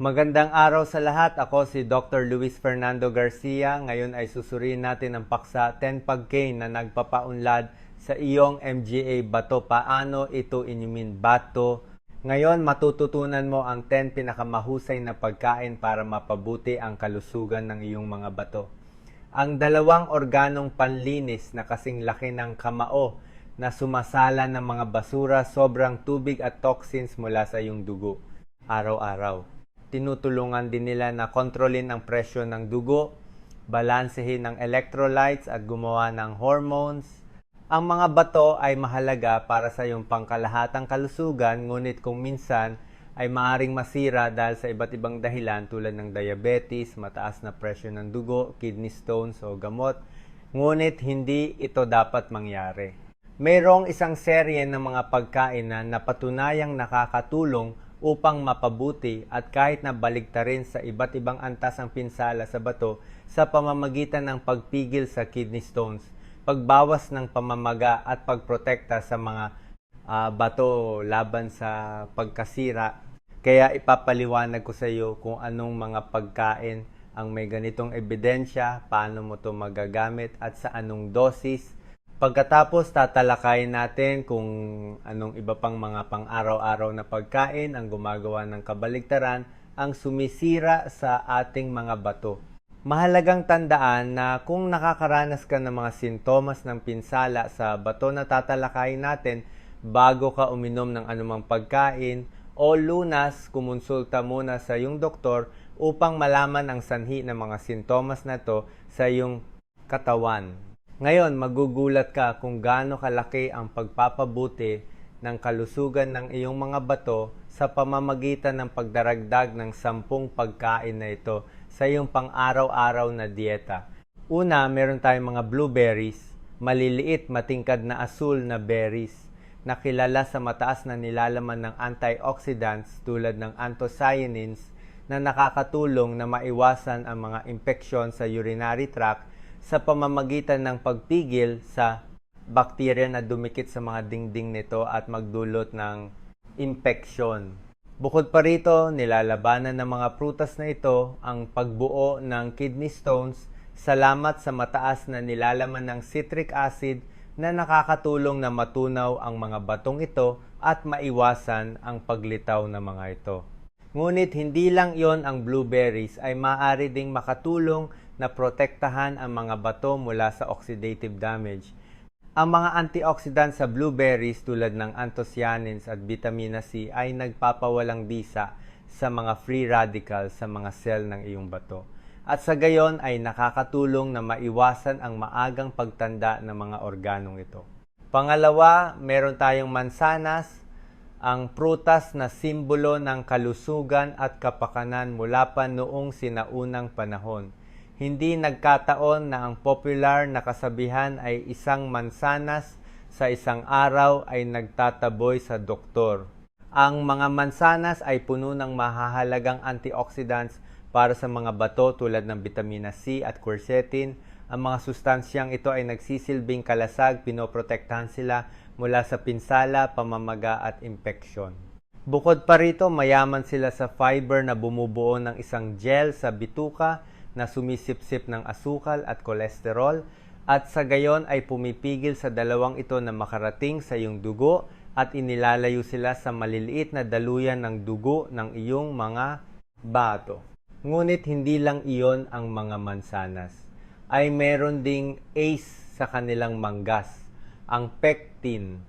Magandang araw sa lahat. Ako si Dr. Luis Fernando Garcia. Ngayon ay susuriin natin ang paksa 10 pagkain na nagpapaunlad sa iyong MGA bato. Paano ito inumin bato? Ngayon matututunan mo ang 10 pinakamahusay na pagkain para mapabuti ang kalusugan ng iyong mga bato. Ang dalawang organong panlinis na kasing laki ng kamao na sumasala ng mga basura, sobrang tubig at toxins mula sa iyong dugo araw-araw. Tinutulungan din nila na kontrolin ang presyo ng dugo, balansehin ang electrolytes at gumawa ng hormones. Ang mga bato ay mahalaga para sa iyong pangkalahatang kalusugan, ngunit kung minsan ay maaring masira dahil sa iba't ibang dahilan tulad ng diabetes, mataas na presyo ng dugo, kidney stones o gamot. Ngunit hindi ito dapat mangyari. Mayroong isang serye ng mga pagkain na napatunayang nakakatulong upang mapabuti at kahit na baligtarin sa iba't ibang antas ang pinsala sa bato sa pamamagitan ng pagpigil sa kidney stones, pagbawas ng pamamaga at pagprotekta sa mga bato laban sa pagkasira. Kaya ipapaliwanag ko sa iyo kung anong mga pagkain ang may ganitong ebidensya, paano mo ito magagamit at sa anong dosis. Pagkatapos tatalakayin natin kung anong iba pang mga pang-araw-araw na pagkain ang gumagawa ng kabaligtaran ang sumisira sa ating mga bato. Mahalagang tandaan na kung nakakaranas ka ng mga sintomas ng pinsala sa bato na tatalakayin natin bago ka uminom ng anumang pagkain o lunas, kumonsulta muna sa iyong doktor upang malaman ang sanhi ng mga sintomas na to sa iyong katawan. Ngayon, magugulat ka kung gaano kalaki ang pagpapabuti ng kalusugan ng iyong mga bato sa pamamagitan ng pagdaragdag ng 10 pagkain na ito sa iyong pang-araw-araw na dieta. Una, meron tayong mga blueberries, maliliit, matingkad na asul na berries, na kilala sa mataas na nilalaman ng antioxidants tulad ng anthocyanins na nakakatulong na maiwasan ang mga impeksyon sa urinary tract sa pamamagitan ng pagpigil sa bakterya na dumikit sa mga dingding nito at magdulot ng impeksyon. Bukod pa rito, nilalabanan ng mga prutas na ito ang pagbuo ng kidney stones salamat sa mataas na nilalaman ng citric acid na nakakatulong na matunaw ang mga batong ito at maiwasan ang paglitaw ng mga ito. Ngunit hindi lang iyon ang blueberries ay maaari ding makatulong na protektahan ang mga bato mula sa oxidative damage. Ang mga antioxidants sa blueberries tulad ng anthocyanins at vitamina C ay nagpapawalang bisa sa mga free radicals sa mga cell ng iyong bato. At sa gayon ay nakakatulong na maiwasan ang maagang pagtanda ng mga organong ito. Pangalawa, meron tayong mansanas, ang prutas na simbolo ng kalusugan at kapakanan mula pa noong sinaunang panahon. Hindi nagkataon na ang popular na kasabihan ay isang mansanas sa isang araw ay nagtataboy sa doktor. Ang mga mansanas ay puno ng mahahalagang antioxidants para sa mga bato tulad ng vitamina C at quercetin. Ang mga sustansyang ito ay nagsisilbing kalasag, pinoprotektahan sila mula sa pinsala, pamamaga at impeksyon. Bukod pa rito, mayaman sila sa fiber na bumubuo ng isang gel sa bituka na sumisipsip ng asukal at kolesterol at sa gayon ay pumipigil sa dalawang ito na makarating sa iyong dugo at inilalayo sila sa maliliit na daluyan ng dugo ng iyong mga bato. Ngunit hindi lang iyon ang mga mansanas. Ay meron ding ACE sa kanilang manggas, ang pectin.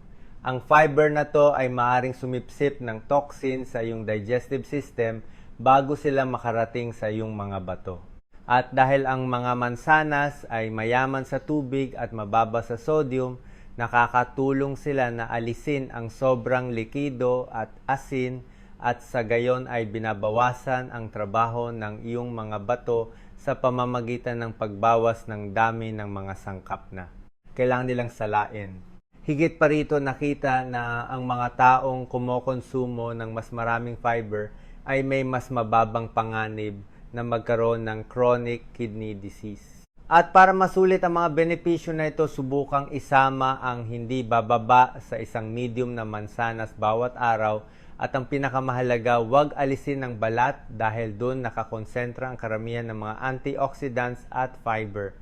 Ang fiber na to ay maaaring sumipsip ng toxin sa iyong digestive system bago sila makarating sa iyong mga bato. At dahil ang mga mansanas ay mayaman sa tubig at mababa sa sodium, nakakatulong sila na alisin ang sobrang likido at asin at sa gayon ay binabawasan ang trabaho ng iyong mga bato sa pamamagitan ng pagbawas ng dami ng mga sangkap na kailangan nilang salain. Higit pa rito nakita na ang mga taong kumokonsumo ng mas maraming fiber ay may mas mababang panganib na magkaroon ng chronic kidney disease. At para masulit ang mga benepisyo na ito, subukang isama ang hindi bababa sa isang medium na mansanas bawat araw At ang pinakamahalaga, huwag alisin ng balat dahil doon nakakonsentra ang karamihan ng mga antioxidants at fiber.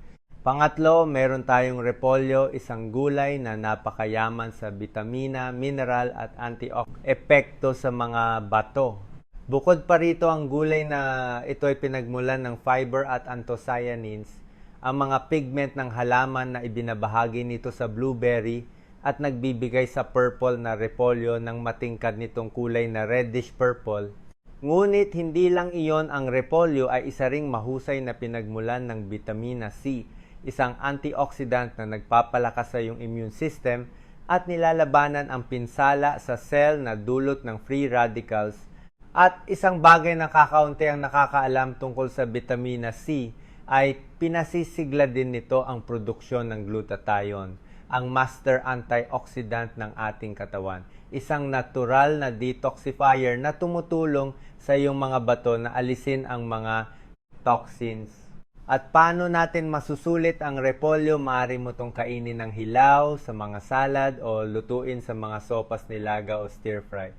Pangatlo, meron tayong repolyo, isang gulay na napakayaman sa bitamina, mineral at antioxidant epekto sa mga bato. Bukod pa rito ang gulay na ito ay pinagmulan ng fiber at anthocyanins, ang mga pigment ng halaman na ibinabahagi nito sa blueberry at nagbibigay sa purple na repolyo ng matingkad nitong kulay na reddish purple. Ngunit hindi lang iyon, ang repolyo ay isa ring mahusay na pinagmulan ng vitamina C, isang antioxidant na nagpapalakas sa iyong immune system at nilalabanan ang pinsala sa cell na dulot ng free radicals. At isang bagay na kakaunti ang nakakaalam tungkol sa vitamina C ay pinasisigla din nito ang produksyon ng glutathione, ang master antioxidant ng ating katawan. Isang natural na detoxifier na tumutulong sa iyong mga bato na alisin ang mga toxins. At paano natin masusulit ang repolyo? Maaari mo itong kainin ng hilaw, sa mga salad, o lutuin sa mga sopas, nilaga o stir fry.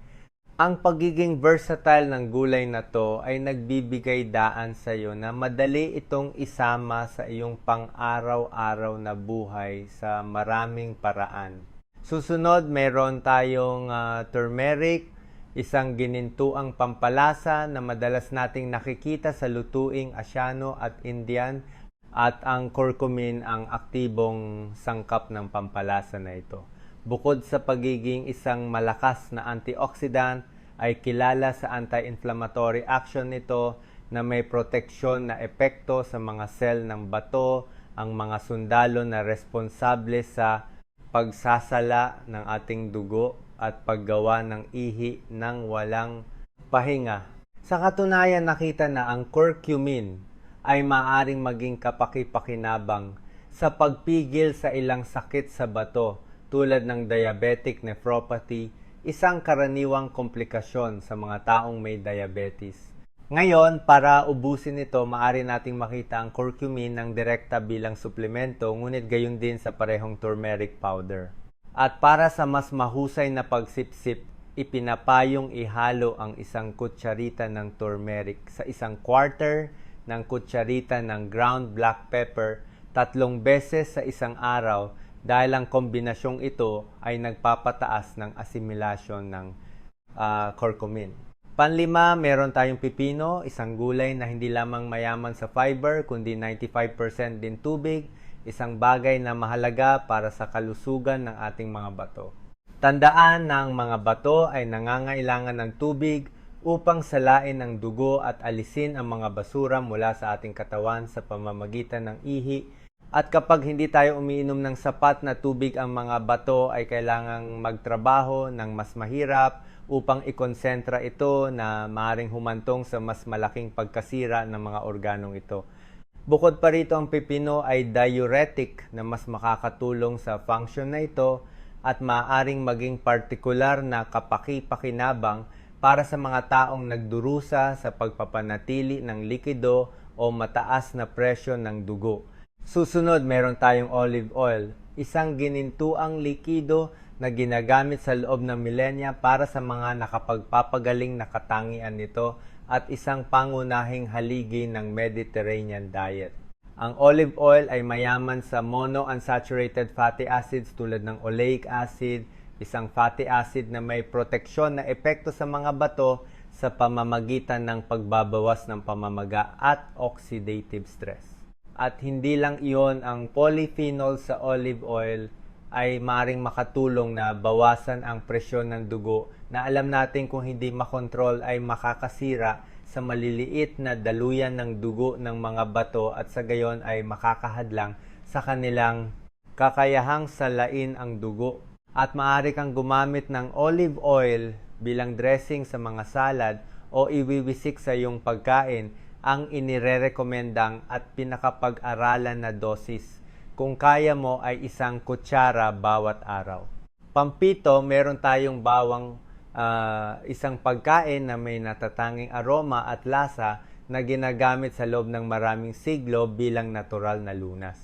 Ang pagiging versatile ng gulay na to ay nagbibigay daan sa iyo na madali itong isama sa iyong pang-araw-araw na buhay sa maraming paraan. Susunod, meron tayong turmeric, isang ginintuang pampalasa na madalas nating nakikita sa lutuing Asyano at Indian, at ang curcumin ang aktibong sangkap ng pampalasa na ito. Bukod sa pagiging isang malakas na antioxidant, ay kilala sa anti-inflammatory action nito na may proteksyon na epekto sa mga sel ng bato, ang mga sundalo na responsable sa pagsasala ng ating dugo at paggawa ng ihi ng walang pahinga. Sa katunayan, nakita na ang curcumin ay maaaring maging kapaki-pakinabang sa pagpigil sa ilang sakit sa bato tulad ng diabetic nephropathy, isang karaniwang komplikasyon sa mga taong may diabetes. Ngayon, para ubusin ito, maaari nating makita ang curcumin ng direkta bilang suplemento, ngunit gayon din sa parehong turmeric powder. At para sa mas mahusay na pagsipsip, ipinapayong ihalo ang isang kutsarita ng turmeric sa isang quarter ng kutsarita ng ground black pepper 3 beses sa isang araw, dahil ang kombinasyong ito ay nagpapataas ng asimilasyon ng curcumin. Panlima, meron tayong pipino, isang gulay na hindi lamang mayaman sa fiber kundi 95% din tubig, isang bagay na mahalaga para sa kalusugan ng ating mga bato. Tandaan na ang mga bato ay nangangailangan ng tubig upang salain ang dugo at alisin ang mga basura mula sa ating katawan sa pamamagitan ng ihi. At kapag hindi tayo umiinom ng sapat na tubig, ang mga bato ay kailangang magtrabaho ng mas mahirap upang ikonsentra ito na maaaring humantong sa mas malaking pagkasira ng mga organong ito. Bukod pa rito, ang pipino ay diuretic na mas makakatulong sa function na ito at maaaring maging partikular na kapaki-pakinabang para sa mga taong nagdurusa sa pagpapanatili ng likido o mataas na presyon ng dugo. Susunod, meron tayong olive oil, isang ginintuang likido na ginagamit sa loob ng milenya para sa mga nakapagpapagaling na katangian nito at isang pangunahing haligi ng Mediterranean diet. Ang olive oil ay mayaman sa monounsaturated fatty acids tulad ng oleic acid, isang fatty acid na may proteksyon na epekto sa mga bato sa pamamagitan ng pagbabawas ng pamamaga at oxidative stress. At hindi lang iyon, ang polyphenol sa olive oil ay maring makatulong na bawasan ang presyon ng dugo na alam natin kung hindi makontrol ay makakasira sa maliliit na daluyan ng dugo ng mga bato at sa gayon ay makakahadlang sa kanilang kakayahang salain ang dugo. At maaari kang gumamit ng olive oil bilang dressing sa mga salad o iwiwisik sa iyong pagkain, ang inirerekomendang at pinakapag-aralan na dosis. Kung kaya mo ay 1 kutsara bawat araw. Pampito, meron tayong bawang, isang pagkain na may natatanging aroma at lasa na ginagamit sa loob ng maraming siglo bilang natural na lunas.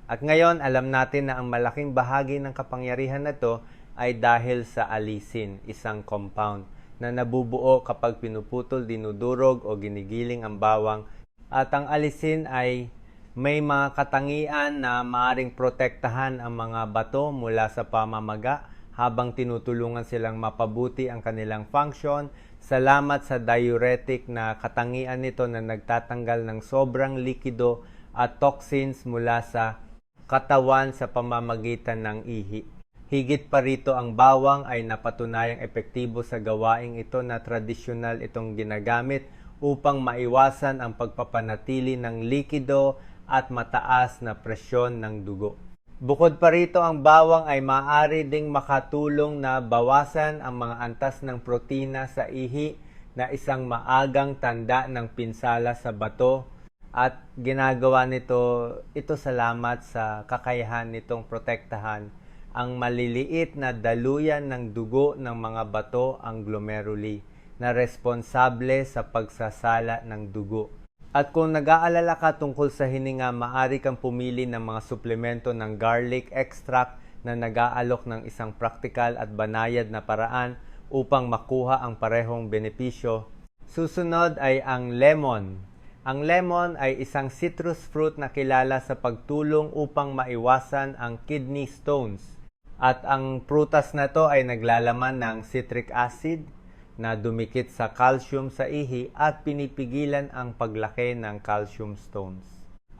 At ngayon, alam natin na ang malaking bahagi ng kapangyarihan na to ay dahil sa allicin, isang compound na nabubuo kapag pinuputol, dinudurog o ginigiling ang bawang. At ang alisin ay may mga katangian na maaaring protektahan ang mga bato mula sa pamamaga habang tinutulungan silang mapabuti ang kanilang function. Salamat sa diuretic na katangian nito na nagtatanggal ng sobrang likido at toxins mula sa katawan sa pamamagitan ng ihi. Higit pa rito, ang bawang ay napatunayang epektibo sa gawaing ito na tradisyonal itong ginagamit upang maiwasan ang pagpapanatili ng likido at mataas na presyon ng dugo. Bukod pa rito, ang bawang ay maaari ding makatulong na bawasan ang mga antas ng protina sa ihi na isang maagang tanda ng pinsala sa bato, at ginagawa ito salamat sa kakayahan nitong protektahan ang maliliit na daluyan ng dugo ng mga bato, ang glomeruli, na responsable sa pagsasala ng dugo. At kung nag-aalala ka tungkol sa hininga, maaari kang pumili ng mga suplemento ng garlic extract na nag-aalok ng isang praktikal at banayad na paraan upang makuha ang parehong benepisyo. Susunod ay ang lemon. Ang lemon ay isang citrus fruit na kilala sa pagtulong upang maiwasan ang kidney stones. At ang prutas na to ay naglalaman ng citric acid na dumikit sa calcium sa ihi at pinipigilan ang paglaki ng calcium stones.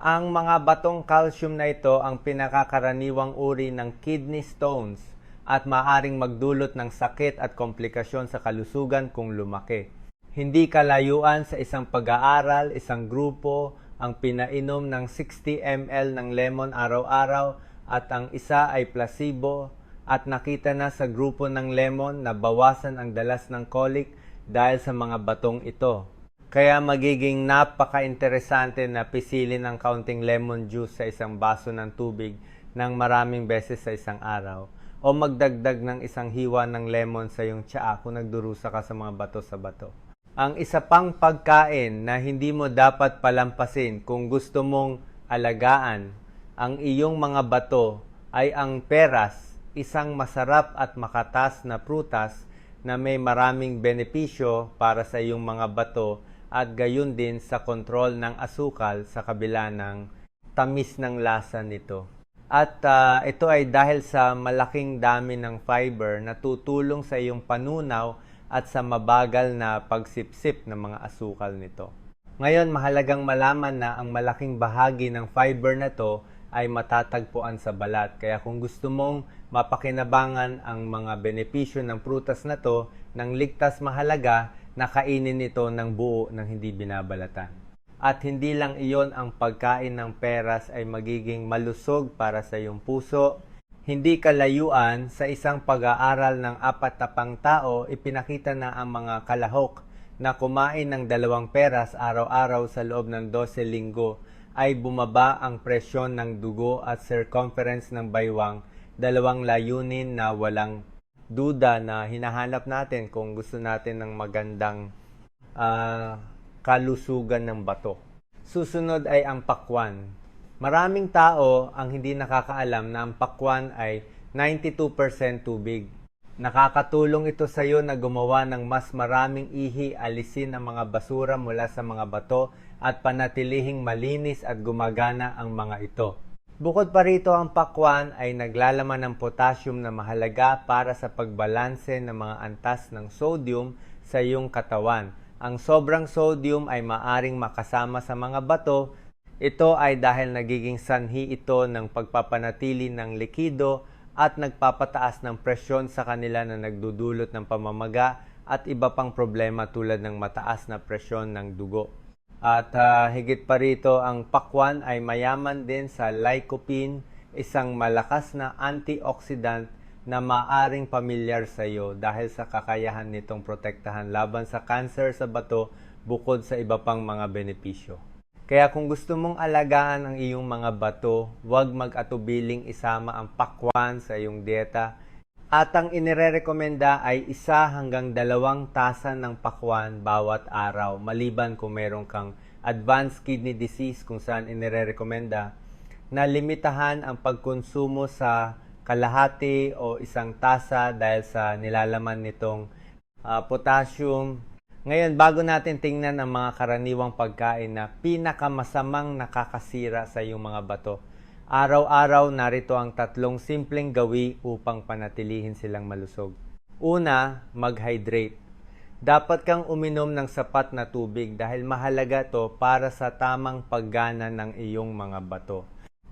Ang mga batong calcium na ito ang pinakakaraniwang uri ng kidney stones at maaring magdulot ng sakit at komplikasyon sa kalusugan kung lumaki. Hindi kalayuan sa isang pag-aaral, isang grupo ang pinainom ng 60 ml ng lemon araw-araw at ang isa ay placebo, at nakita na sa grupo ng lemon na bawasan ang dalas ng colic dahil sa mga batong ito. Kaya magiging napaka-interesante na pisilin ang kaunting lemon juice sa isang baso ng tubig ng maraming beses sa isang araw, o magdagdag ng isang hiwa ng lemon sa iyong tsaa kung nagdurusa ka sa mga bato sa bato. Ang isa pang pagkain na hindi mo dapat palampasin kung gusto mong alagaan ang iyong mga bato ay ang peras, isang masarap at makatas na prutas na may maraming benepisyo para sa iyong mga bato at gayon din sa kontrol ng asukal sa kabila ng tamis ng lasa nito. At ito ay dahil sa malaking dami ng fiber na tutulong sa iyong panunaw at sa mabagal na pagsipsip ng mga asukal nito. Ngayon, mahalagang malaman na ang malaking bahagi ng fiber na to ay matatagpuan sa balat. Kaya kung gusto mong mapakinabangan ang mga benepisyo ng prutas na to ng ligtas, mahalaga na kainin ito ng buo ng hindi binabalatan. At hindi lang iyon, ang pagkain ng peras ay magiging malusog para sa iyong puso. Hindi kalayuan sa isang pag-aaral ng 4 na pang tao, ipinakita na ang mga kalahok na kumain ng 2 peras araw-araw sa loob ng 12 linggo ay bumaba ang presyon ng dugo at circumference ng baywang, 2 layunin na walang duda na hinahanap natin kung gusto natin ng magandang kalusugan ng bato. Susunod ay ang pakwan. Maraming tao ang hindi nakakaalam na ang pakwan ay 92% tubig. Nakakatulong ito sa iyo na gumawa ng mas maraming ihi, alisin ang mga basura mula sa mga bato at panatilihing malinis at gumagana ang mga ito. Bukod pa rito, ang pakwan ay naglalaman ng potassium na mahalaga para sa pagbalanse ng mga antas ng sodium sa iyong katawan. Ang sobrang sodium ay maaring makasama sa mga bato. Ito ay dahil nagiging sanhi ito ng pagpapanatili ng likido at nagpapataas ng presyon sa kanila na nagdudulot ng pamamaga at iba pang problema tulad ng mataas na presyon ng dugo. At higit pa rito, ang pakwan ay mayaman din sa lycopene, isang malakas na antioxidant na maaring pamilyar sa iyo dahil sa kakayahan nitong protektahan laban sa cancer sa bato bukod sa iba pang mga benepisyo. Kaya kung gusto mong alagaan ang iyong mga bato, huwag mag-atubiling isama ang pakwan sa iyong dieta. At ang inirerekomenda ay 1 hanggang 2 tasa ng pakwan bawat araw, maliban kung meron kang advanced kidney disease kung saan inirerekomenda na limitahan ang pagkonsumo sa kalahati o 1 tasa dahil sa nilalaman nitong potassium. Ngayon, bago natin tingnan ang mga karaniwang pagkain na pinakamasamang nakakasira sa iyong mga bato, araw-araw narito ang 3 simpleng gawi upang panatilihin silang malusog. Una, mag-hydrate. Dapat kang uminom ng sapat na tubig dahil mahalaga to para sa tamang paggana ng iyong mga bato.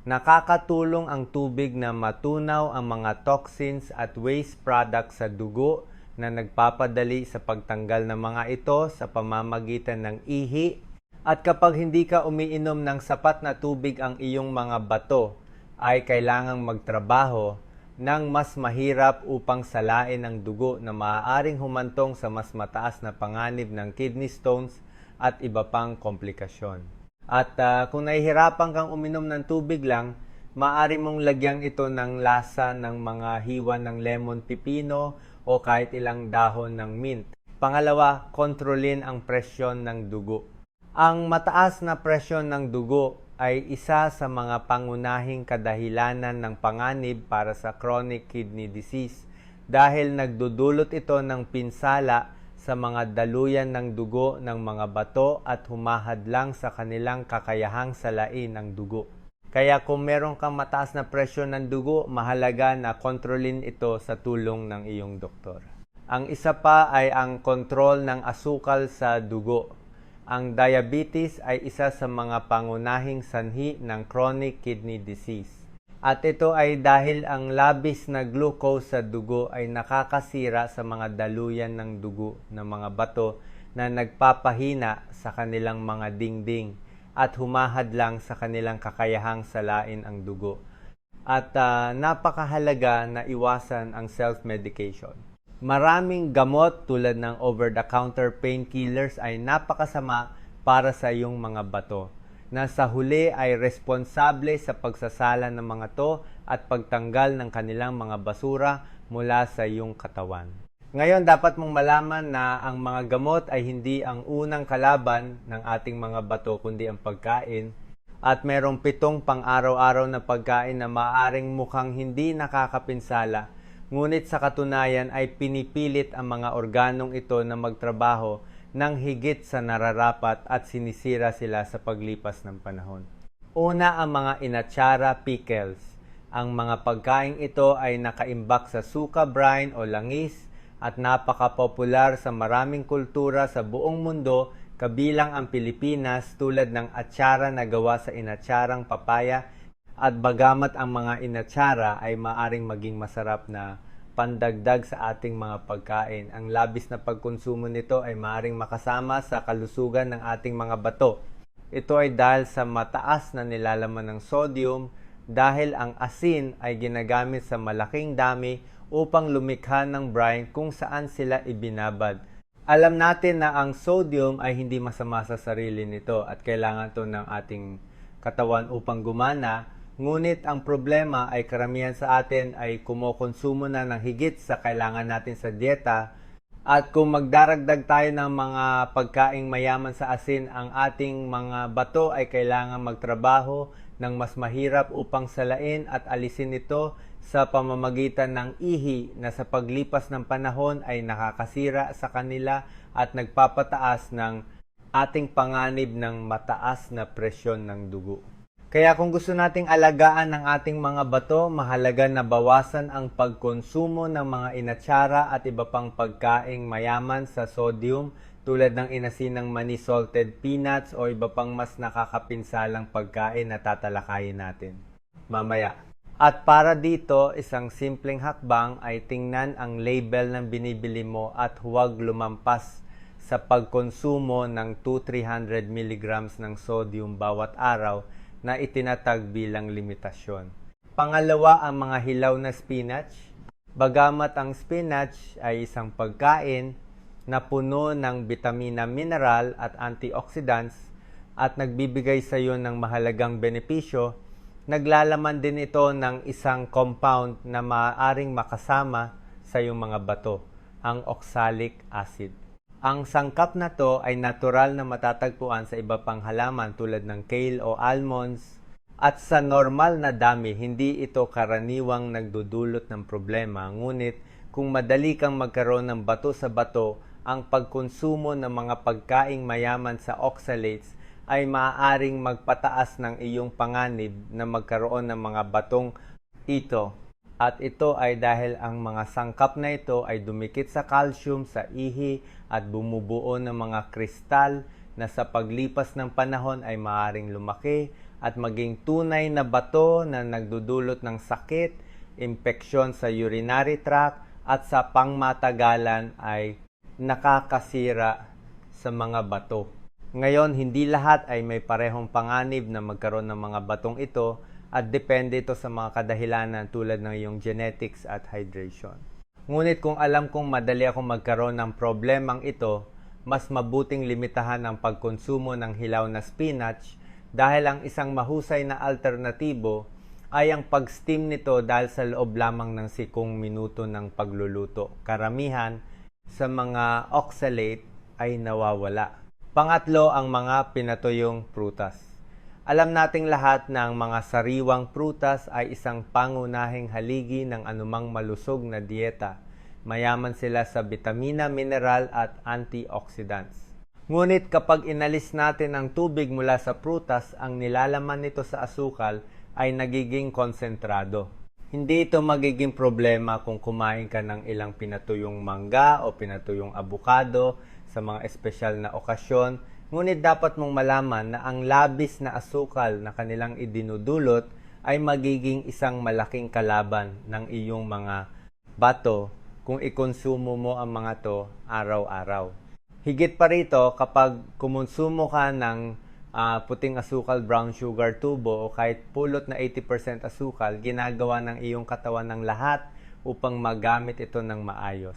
Nakakatulong ang tubig na matunaw ang mga toxins at waste products sa dugo na nagpapadali sa pagtanggal ng mga ito sa pamamagitan ng ihi. At kapag hindi ka umiinom ng sapat na tubig ang iyong mga bato, ay kailangang magtrabaho ng mas mahirap upang salain ang dugo na maaaring humantong sa mas mataas na panganib ng kidney stones at iba pang komplikasyon. At kung nahihirapan kang uminom ng tubig lang, maaari mong lagyan ito ng lasa ng mga hiwa ng lemon pipino o kahit ilang dahon ng mint. Pangalawa, kontrolin ang presyon ng dugo. Ang mataas na presyon ng dugo ay isa sa mga pangunahing kadahilanan ng panganib para sa chronic kidney disease dahil nagdudulot ito ng pinsala sa mga daluyan ng dugo ng mga bato at humahadlang sa kanilang kakayahang salain ang dugo. Kaya kung meron kang mataas na presyon ng dugo, mahalaga na kontrolin ito sa tulong ng iyong doktor. Ang isa pa ay ang kontrol ng asukal sa dugo. Ang diabetes ay isa sa mga pangunahing sanhi ng chronic kidney disease. At ito ay dahil ang labis na glucose sa dugo ay nakakasira sa mga daluyan ng dugo ng mga bato na nagpapahina sa kanilang mga dingding at humahadlang sa kanilang kakayahang salain ang dugo. At napakahalaga na iwasan ang self-medication. Maraming gamot tulad ng over-the-counter painkillers ay napakasama para sa iyong mga bato, na sa huli ay responsable sa pagsasala ng mga to at pagtanggal ng kanilang mga basura mula sa iyong katawan. Ngayon, dapat mong malaman na ang mga gamot ay hindi ang unang kalaban ng ating mga bato kundi ang pagkain. At merong 7 pang-araw-araw na pagkain na maaaring mukhang hindi nakakapinsala, ngunit sa katunayan ay pinipilit ang mga organong ito na magtrabaho ng higit sa nararapat at sinisira sila sa paglipas ng panahon. Una, ang mga inatsara pickles. Ang mga pagkain ito ay nakaimbak sa suka brine o langis at napaka-popular sa maraming kultura sa buong mundo, kabilang ang Pilipinas, tulad ng atsara na gawa sa inatsarang papaya. At bagamat ang mga inatsara ay maaring maging masarap na pandagdag sa ating mga pagkain, ang labis na pagkonsumo nito ay maaring makasama sa kalusugan ng ating mga bato. Ito ay dahil sa mataas na nilalaman ng sodium, dahil ang asin ay ginagamit sa malaking dami upang lumikha ng brine kung saan sila ibinabad. Alam natin na ang sodium ay hindi masama sa sarili nito at kailangan ito ng ating katawan upang gumana. Ngunit ang problema ay karamihan sa atin ay kumokonsumo na ng higit sa kailangan natin sa dieta. At kung magdaragdag tayo ng mga pagkaing mayaman sa asin, ang ating mga bato ay kailangan magtrabaho ng mas mahirap upang salain at alisin ito sa pamamagitan ng ihi na sa paglipas ng panahon ay nakakasira sa kanila at nagpapataas ng ating panganib ng mataas na presyon ng dugo. Kaya kung gusto nating alagaan ang ating mga bato, mahalaga na bawasan ang pagkonsumo ng mga inatsara at iba pang pagkaing mayaman sa sodium tulad ng inasinang mani salted peanuts o iba pang mas nakakapinsalang pagkain na tatalakayin natin mamaya. At para dito, isang simpleng hakbang ay tingnan ang label ng binibili mo at huwag lumampas sa pagkonsumo ng 200-300 mg ng sodium bawat araw na itinatag bilang limitasyon. Pangalawa, ang mga hilaw na spinach. Bagamat ang spinach ay isang pagkain na puno ng bitamina, mineral at antioxidants at nagbibigay sa iyo ng mahalagang benepisyo, naglalaman din ito ng isang compound na maaaring makasama sa iyong mga bato, ang oxalic acid. Ang sangkap na to ay natural na matatagpuan sa iba pang halaman tulad ng kale o almonds, at sa normal na dami, hindi ito karaniwang nagdudulot ng problema. Ngunit kung madali kang magkaroon ng bato sa bato, ang pagkonsumo ng mga pagkaing mayaman sa oxalates ay maaaring magpataas ng iyong panganib na magkaroon ng mga batong ito. At ito ay dahil ang mga sangkap na ito ay dumikit sa calcium sa ihi at bumubuo ng mga kristal na sa paglipas ng panahon ay maaaring lumaki at maging tunay na bato na nagdudulot ng sakit, impeksyon sa urinary tract at sa pangmatagalan ay nakakasira sa mga bato. Ngayon, hindi lahat ay may parehong panganib na magkaroon ng mga batong ito at depende ito sa mga kadahilanan tulad ng iyong genetics at hydration. Ngunit kung alam kong madali akong magkaroon ng problemang ito, mas mabuting limitahan ang pagkonsumo ng hilaw na spinach dahil ang isang mahusay na alternatibo ay ang pag-steam nito dahil sa loob lamang ng 10 minuto ng pagluluto. Karamihan sa mga oxalate ay nawawala. Pangatlo, ang mga pinatuyong prutas. Alam nating lahat na ang mga sariwang prutas ay isang pangunahing haligi ng anumang malusog na dieta. Mayaman sila sa bitamina, mineral at antioxidants. Ngunit kapag inalis natin ang tubig mula sa prutas, ang nilalaman nito sa asukal ay nagiging konsentrado. Hindi ito magiging problema kung kumain ka ng ilang pinatuyong mangga o pinatuyong abukado sa mga espesyal na okasyon, ngunit dapat mong malaman na ang labis na asukal na kanilang idinudulot ay magiging isang malaking kalaban ng iyong mga bato kung ikonsumo mo ang mga to araw-araw. Higit pa rito, kapag kumonsumo ka ng puting asukal, brown sugar, tubo o kahit pulot na 80% asukal, ginagawa ng iyong katawan ng lahat upang magamit ito ng maayos.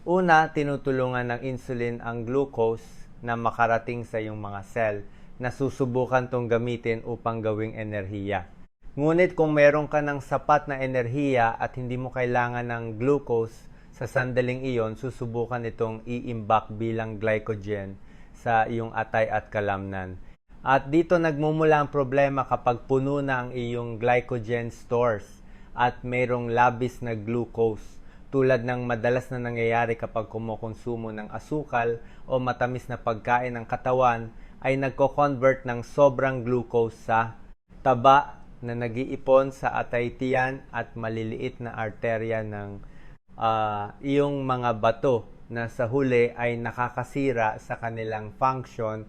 Una, tinutulungan ng insulin ang glucose na makarating sa iyong mga cell na susubukan tong gamitin upang gawing enerhiya. Ngunit kung meron ka ng sapat na enerhiya at hindi mo kailangan ng glucose sa sandaling iyon, susubukan itong iimbak bilang glycogen sa iyong atay at kalamnan. At dito nagmumula ang problema kapag puno na ang iyong glycogen stores at mayroong labis na glucose, tulad ng madalas na nangyayari kapag kumukonsumo ng asukal o matamis na pagkain ng katawan ay nagko-convert ng sobrang glucose sa taba na nag-iipon sa atay tiyan at maliliit na arterya ng iyong mga bato na sa huli ay nakakasira sa kanilang function.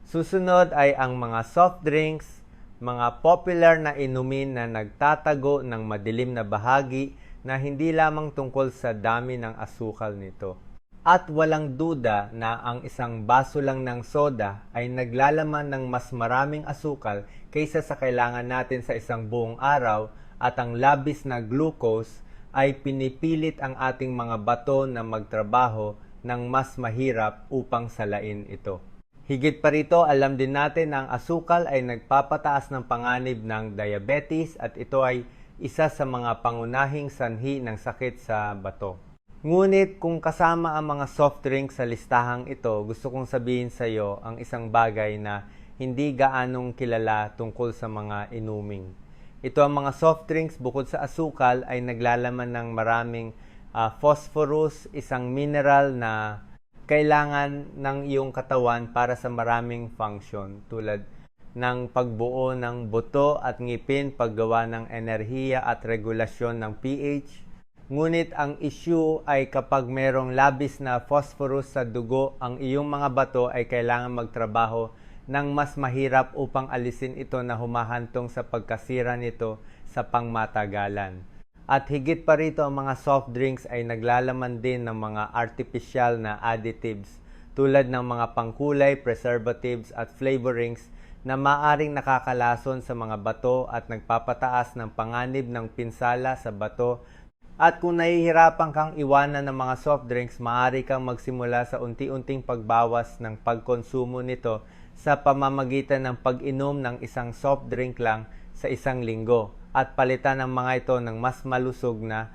Susunod ay ang mga soft drinks, mga popular na inumin na nagtatago ng madilim na bahagi na hindi lamang tungkol sa dami ng asukal nito. At walang duda na ang isang baso lang ng soda ay naglalaman ng mas maraming asukal kaysa sa kailangan natin sa isang buong araw, at ang labis na glucose ay pinipilit ang ating mga bato na magtrabaho ng mas mahirap upang salain ito. Higit pa rito, alam din natin na ang asukal ay nagpapataas ng panganib ng diabetes at ito ay isa sa mga pangunahing sanhi ng sakit sa bato. Ngunit kung kasama ang mga soft drinks sa listahang ito, gusto kong sabihin sa iyo ang isang bagay na hindi gaanong kilala tungkol sa mga inuming. Ito ang mga soft drinks bukod sa asukal ay naglalaman ng maraming phosphorus, isang mineral na kailangan ng iyong katawan para sa maraming function tulad ng pagbuo ng buto at ngipin, paggawa ng enerhiya at regulasyon ng pH. Ngunit ang issue ay kapag merong labis na phosphorus sa dugo, ang iyong mga bato ay kailangan magtrabaho ng mas mahirap upang alisin ito na humahantong sa pagkasira nito sa pangmatagalan. At higit pa rito, ang mga soft drinks ay naglalaman din ng mga artificial na additives tulad ng mga pangkulay, preservatives at flavorings na maaring nakakalason sa mga bato at nagpapataas ng panganib ng pinsala sa bato. At kung nahihirapan kang iwanan ng mga soft drinks, maaari kang magsimula sa unti-unting pagbawas ng pagkonsumo nito sa pamamagitan ng pag-inom ng isang soft drink lang sa isang linggo at palitan ang mga ito ng mas malusog na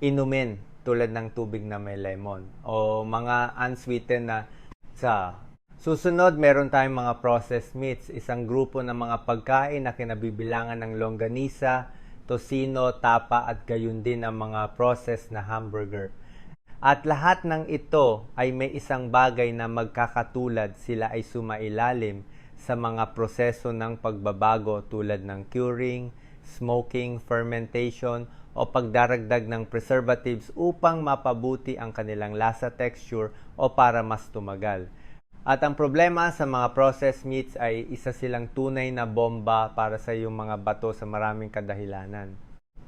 inumin tulad ng tubig na may lemon o mga unsweetened na sa. Susunod, meron tayong mga processed meats, isang grupo ng mga pagkain na kinabibilangan ng longganisa, tocino, tapa at gayon din ang mga processed na hamburger. At lahat ng ito ay may isang bagay na magkakatulad, sila ay sumailalim sa mga proseso ng pagbabago tulad ng curing, smoking, fermentation o pagdaragdag ng preservatives upang mapabuti ang kanilang lasa, texture o para mas tumagal. At ang problema sa mga processed meats ay isa silang tunay na bomba para sa iyong mga bato sa maraming kadahilanan.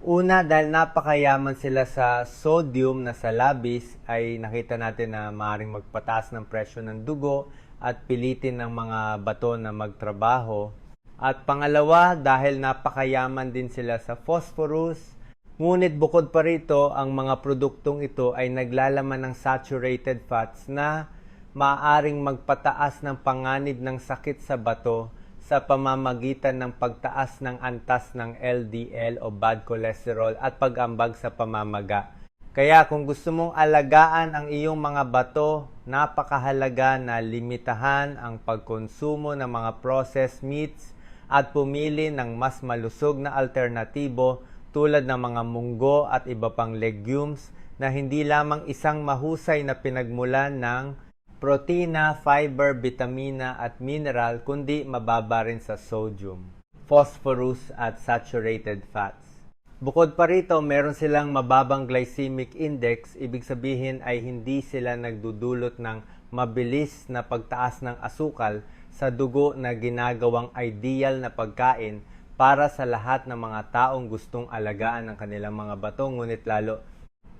Una, dahil napakayaman sila sa sodium na sa labis, ay nakita natin na maaaring magpataas ng presyo ng dugo at pilitin ng mga bato na magtrabaho. At pangalawa, dahil napakayaman din sila sa phosphorus, ngunit bukod pa rito, ang mga produktong ito ay naglalaman ng saturated fats na maaaring magpataas ng panganib ng sakit sa bato sa pamamagitan ng pagtaas ng antas ng LDL o bad cholesterol at pag-ambag sa pamamaga. Kaya kung gusto mong alagaan ang iyong mga bato, napakahalaga na limitahan ang pagkonsumo ng mga processed meats at pumili ng mas malusog na alternatibo tulad ng mga munggo at iba pang legumes na hindi lamang isang mahusay na pinagmulan ng protina, fiber, vitamina at mineral kundi mababa rin sa sodium, phosphorus at saturated fats. Bukod pa rito, meron silang mababang glycemic index, ibig sabihin ay hindi sila nagdudulot ng mabilis na pagtaas ng asukal sa dugo na ginagawang ideal na pagkain para sa lahat ng mga taong gustong alagaan ang kanilang mga bato, ngunit lalo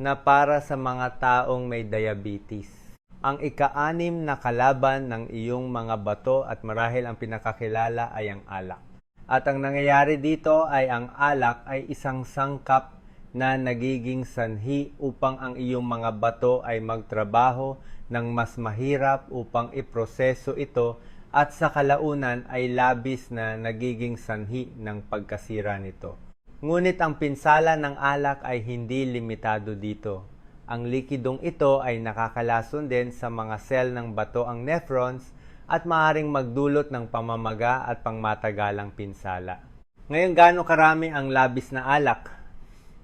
na para sa mga taong may diabetes. Ang ika-6 na kalaban ng iyong mga bato at marahil ang pinakakilala ay ang alak. At ang nangyayari dito ay ang alak ay isang sangkap na nagiging sanhi upang ang iyong mga bato ay magtrabaho ng mas mahirap upang iproseso ito at sa kalaunan ay labis na nagiging sanhi ng pagkasira nito. Ngunit ang pinsala ng alak ay hindi limitado dito. Ang likidong ito ay nakakalason din sa mga cell ng bato ang nephrons at maaaring magdulot ng pamamaga at pangmatagalang pinsala. Ngayon, gaano karami ang labis na alak?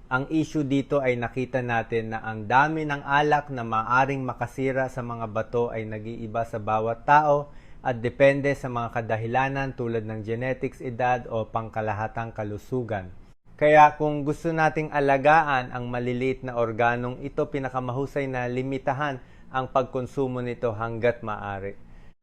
Ang issue dito ay nakita natin na ang dami ng alak na maaaring makasira sa mga bato ay nag-iiba sa bawat tao at depende sa mga kadahilanan tulad ng genetics, edad o pangkalahatang kalusugan. Kaya kung gusto nating alagaan ang maliliit na organong ito, pinakamahusay na limitahan ang pagkonsumo nito hanggat maaari.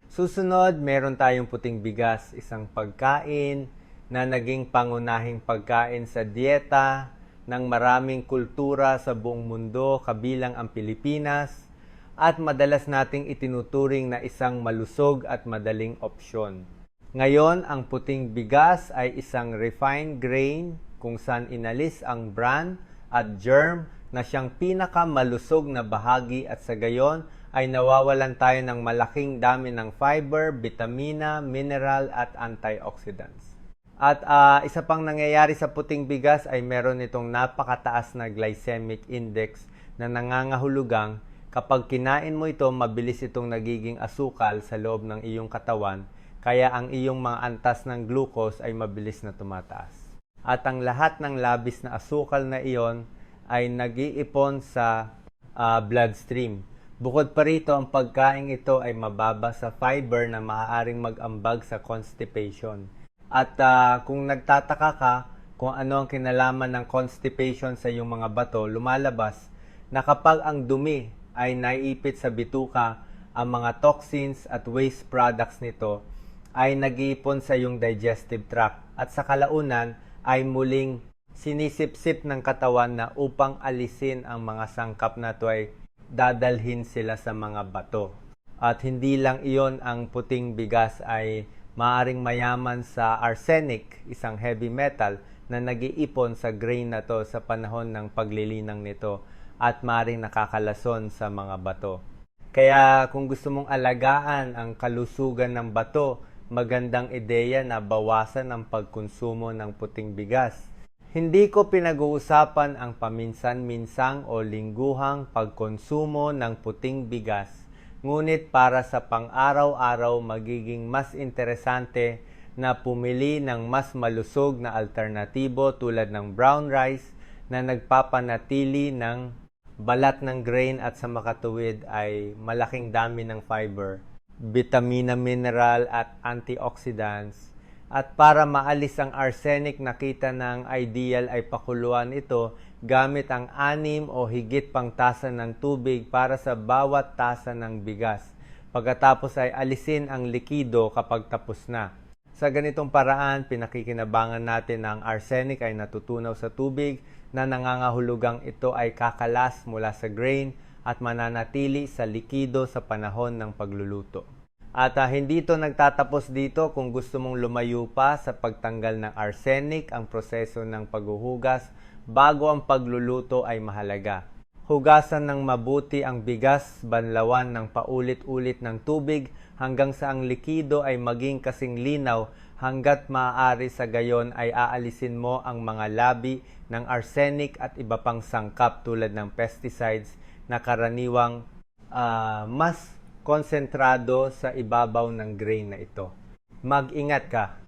Susunod, meron tayong puting bigas, isang pagkain na naging pangunahing pagkain sa dieta ng maraming kultura sa buong mundo, kabilang ang Pilipinas, at madalas nating itinuturing na isang malusog at madaling opsyon. Ngayon, ang puting bigas ay isang refined grain kung saan inalis ang bran at germ na siyang pinakamalusog na bahagi at sa gayon ay nawawalan tayo ng malaking dami ng fiber, vitamina, mineral at antioxidants. At isa pang nangyayari sa puting bigas ay meron itong napakataas na glycemic index na nangangahulugang kapag kinain mo ito, mabilis itong nagiging asukal sa loob ng iyong katawan, kaya ang iyong mga antas ng glucose ay mabilis na tumataas. At ang lahat ng labis na asukal na iyon ay nag-iipon sa bloodstream. Bukod pa rito, ang pagkain ito ay mababa sa fiber na maaaring mag-ambag sa constipation. At kung nagtataka ka kung ano ang kinalaman ng constipation sa iyong mga bato, lumalabas na kapag ang dumi ay naiipit sa bituka, ang mga toxins at waste products nito ay nag-iipon sa iyong digestive tract at sa kalaunan ay muling sinisip-sip ng katawan na upang alisin ang mga sangkap na ito ay dadalhin sila sa mga bato. At hindi lang iyon, ang puting bigas ay maaring mayaman sa arsenic, isang heavy metal na nag-iipon sa grain na to sa panahon ng paglilinang nito at maaring nakakalason sa mga bato. Kaya kung gusto mong alagaan ang kalusugan ng bato, magandang ideya na bawasan ang pagkonsumo ng puting bigas. Hindi ko pinag-uusapan ang paminsan-minsang o lingguhang pagkonsumo ng puting bigas, ngunit para sa pang-araw-araw magiging mas interesante na pumili ng mas malusog na alternatibo tulad ng brown rice na nagpapanatili ng balat ng grain at sa makatuwid ay malaking dami ng fiber, vitamina, mineral at antioxidants. At para maalis ang arsenic, nakita ng ideal ay pakuluan ito gamit ang 6 o higit pang tasa ng tubig para sa bawat tasa ng bigas. Pagkatapos ay alisin ang likido kapag tapos na. Sa ganitong paraan, pinakikinabangan natin na ang arsenic ay natutunaw sa tubig na nangangahulugang ito ay kakalas mula sa grain at mananatili sa likido sa panahon ng pagluluto. At hindi ito nagtatapos dito. Kung gusto mong lumayo pa sa pagtanggal ng arsenic, ang proseso ng paghuhugas bago ang pagluluto ay mahalaga. Hugasan ng mabuti ang bigas, banlawan ng paulit-ulit ng tubig hanggang sa ang likido ay maging kasing linaw. Hanggat maaari, sa gayon ay aalisin mo ang mga labi ng arsenic at iba pang sangkap tulad ng pesticides na karaniwang mas konsentrado sa ibabaw ng grain na ito. Mag-ingat ka.